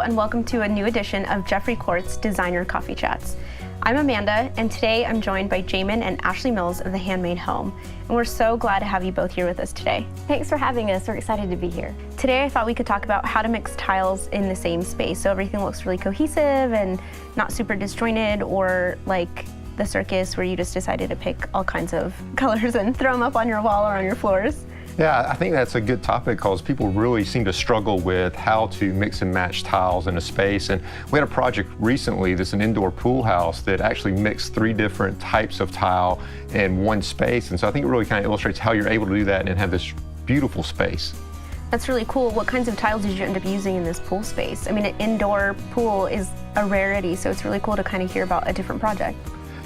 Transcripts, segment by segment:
and welcome to a new edition of Jeffrey Court's Designer Coffee Chats. I'm Amanda, and today I'm joined by Jamin and Ashley Mills of the Handmade Home, and we're so glad to have you both here with us today. Thanks for having us. We're excited to be here. Today I thought we could talk about how to mix tiles in the same space so everything looks really cohesive and not super disjointed, or like the circus where you just decided to pick all kinds of colors and throw them up on your wall or on your floors. Yeah, I think that's a good topic because people really seem to struggle with how to mix and match tiles in a space. And we had a project recently that's an indoor pool house that actually mixed 3 different types of tile in one space. And so I think it really kind of illustrates how you're able to do that and have this beautiful space. That's really cool. What kinds of tiles did you end up using in this pool space? I mean, an indoor pool is a rarity, so it's really cool to kind of hear about a different project.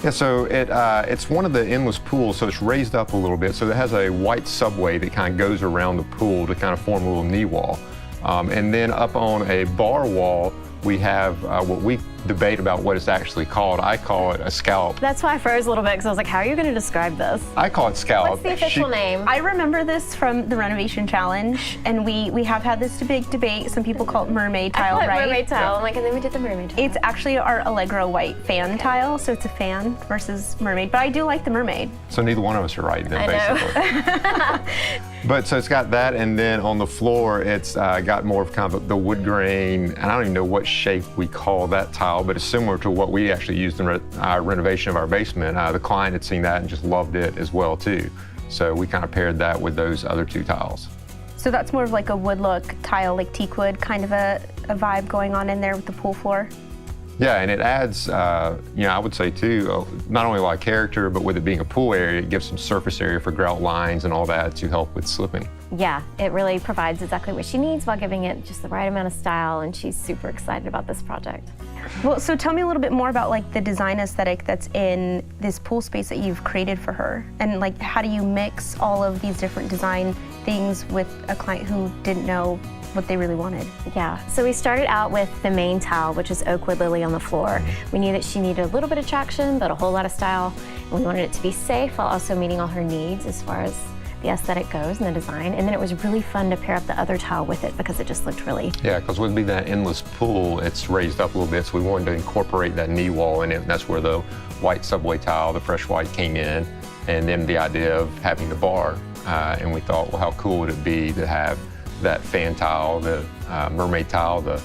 Yeah, so it's one of the endless pools, so it's raised up a little bit. So it has a white subway that kind of goes around the pool to kind of form a little knee wall. And then up on a bar wall, we have what we debate about what it's actually called. I call it a scallop. That's why I froze a little bit, because I was like, how are you going to describe this? I call it scallop. What's the official name? I remember this from the renovation challenge, and we have had this big debate. Some people call it mermaid tile, I call it right? mermaid tile. I'm like, and then we did the mermaid tile. It's actually our Allegro white fan tile, so it's a fan versus mermaid, but I do like the mermaid. So neither one of us are right then, I basically. But so it's got that, and then on the floor, it's got more of kind of the wood grain, and I don't even know what shape we call that tile, but it's similar to what we actually used in our renovation of our basement. The client had seen that and just loved it as well too. So we kind of paired that with those other 2 tiles. So that's more of like a wood look tile, like teak wood, kind of a vibe going on in there with the pool floor. Yeah, and it adds, I would say too, not only a lot of character, but with it being a pool area, it gives some surface area for grout lines and all that to help with slipping. Yeah, it really provides exactly what she needs while giving it just the right amount of style, and she's super excited about this project. Well, so tell me a little bit more about like the design aesthetic that's in this pool space that you've created for her, and like how do you mix all of these different design things with a client who didn't know what they really wanted? Yeah, so we started out with the main tile, which is oak wood lily on the floor. We knew that she needed a little bit of traction, but a whole lot of style. And we wanted it to be safe while also meeting all her needs as far as the aesthetic goes and the design. And then it was really fun to pair up the other tile with it because it just looked really... Yeah, because with being that endless pool, it's raised up a little bit, so we wanted to incorporate that knee wall in it. And that's where the white subway tile, the fresh white, came in. And then the idea of having the bar. And we thought, well, how cool would it be to have that fan tile, the mermaid tile, the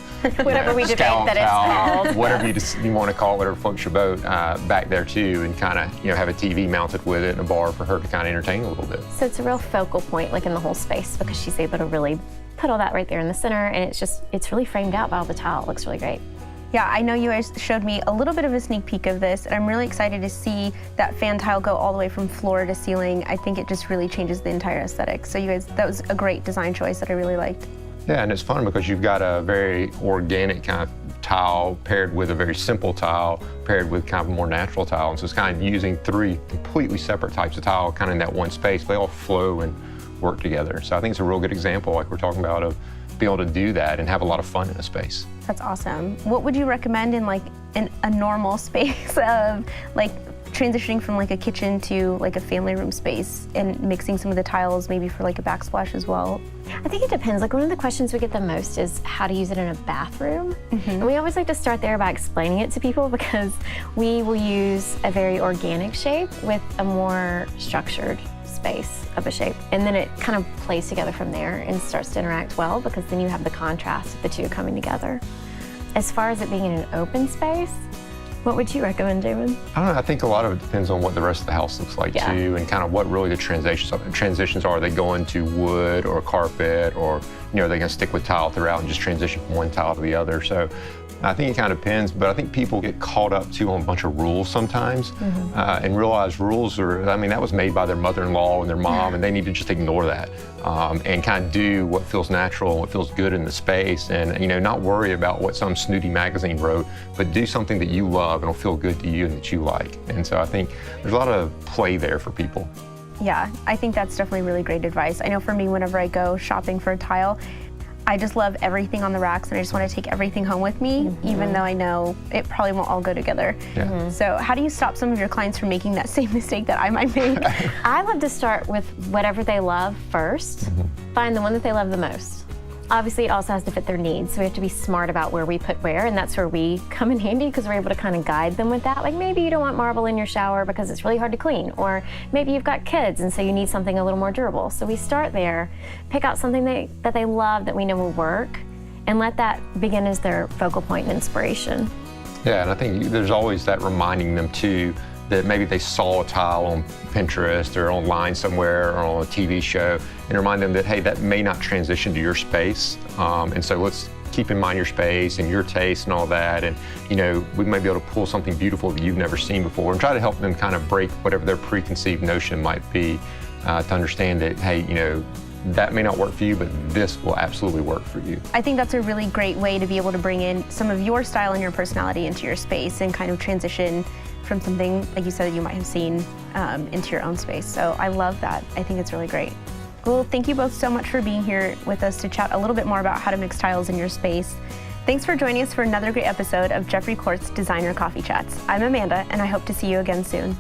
whatever we debate that it's called, whatever you want to call it, whatever floats your boat, back there too, and kind of have a TV mounted with it and a bar for her to kind of entertain a little bit. So it's a real focal point, like in the whole space, because she's able to really put all that right there in the center, and it's really framed out by all the tile. It looks really great. Yeah, I know you guys showed me a little bit of a sneak peek of this, and I'm really excited to see that fan tile go all the way from floor to ceiling. I think it just really changes the entire aesthetic. So you guys, that was a great design choice that I really liked. Yeah, and it's fun because you've got a very organic kind of tile paired with a very simple tile paired with kind of a more natural tile. And so it's kind of using 3 completely separate types of tile kind of in that one space. They all flow and work together. So I think it's a real good example, like we're talking about, of being able to do that and have a lot of fun in a space. That's awesome. What would you recommend in like a normal space of like transitioning from like a kitchen to like a family room space and mixing some of the tiles maybe for like a backsplash as well? I think it depends. Like one of the questions we get the most is how to use it in a bathroom. And we always like to start there by explaining it to people, because we will use a very organic shape with a more structured space of a shape, and then it kind of plays together from there and starts to interact well, because then you have the contrast of the 2 coming together. As far as it being in an open space, what would you recommend, Jamin? I don't know, I think a lot of it depends on what the rest of the house looks like too, and kind of what really the transitions are. Are they going to wood or carpet, or are they going to stick with tile throughout and just transition from one tile to the other? So I think it kind of depends, but I think people get caught up too on a bunch of rules sometimes, and realize rules are, that was made by their mother-in-law and their mom, and they need to just ignore that and kind of do what feels natural and what feels good in the space, and not worry about what some snooty magazine wrote, but do something that you love and will feel good to you and that you like. And so I think there's a lot of play there for people. Yeah, I think that's definitely really great advice. I know for me, whenever I go shopping for a tile, I just love everything on the racks, and I just want to take everything home with me, even though I know it probably won't all go together. So how do you stop some of your clients from making that same mistake that I might make? I love to start with whatever they love first, find the one that they love the most, Obviously, it also has to fit their needs, so we have to be smart about where we put where, and that's where we come in handy because we're able to kind of guide them with that. Like maybe you don't want marble in your shower because it's really hard to clean, or maybe you've got kids and so you need something a little more durable. So we start there, pick out something that they love that we know will work, and let that begin as their focal point and inspiration. Yeah, and I think there's always that reminding them too that maybe they saw a tile on Pinterest or online somewhere or on a TV show, and remind them that, hey, that may not transition to your space. And so let's keep in mind your space and your taste and all that. And, you know, we may be able to pull something beautiful that you've never seen before and try to help them kind of break whatever their preconceived notion might be to understand that, hey, you know, that may not work for you, but this will absolutely work for you. I think that's a really great way to be able to bring in some of your style and your personality into your space and kind of transition from something, like you said, that you might have seen into your own space. So I love that. I think it's really great. Well, thank you both so much for being here with us to chat a little bit more about how to mix tiles in your space. Thanks for joining us for another great episode of Jeffrey Court's Designer Coffee Chats. I'm Amanda, and I hope to see you again soon.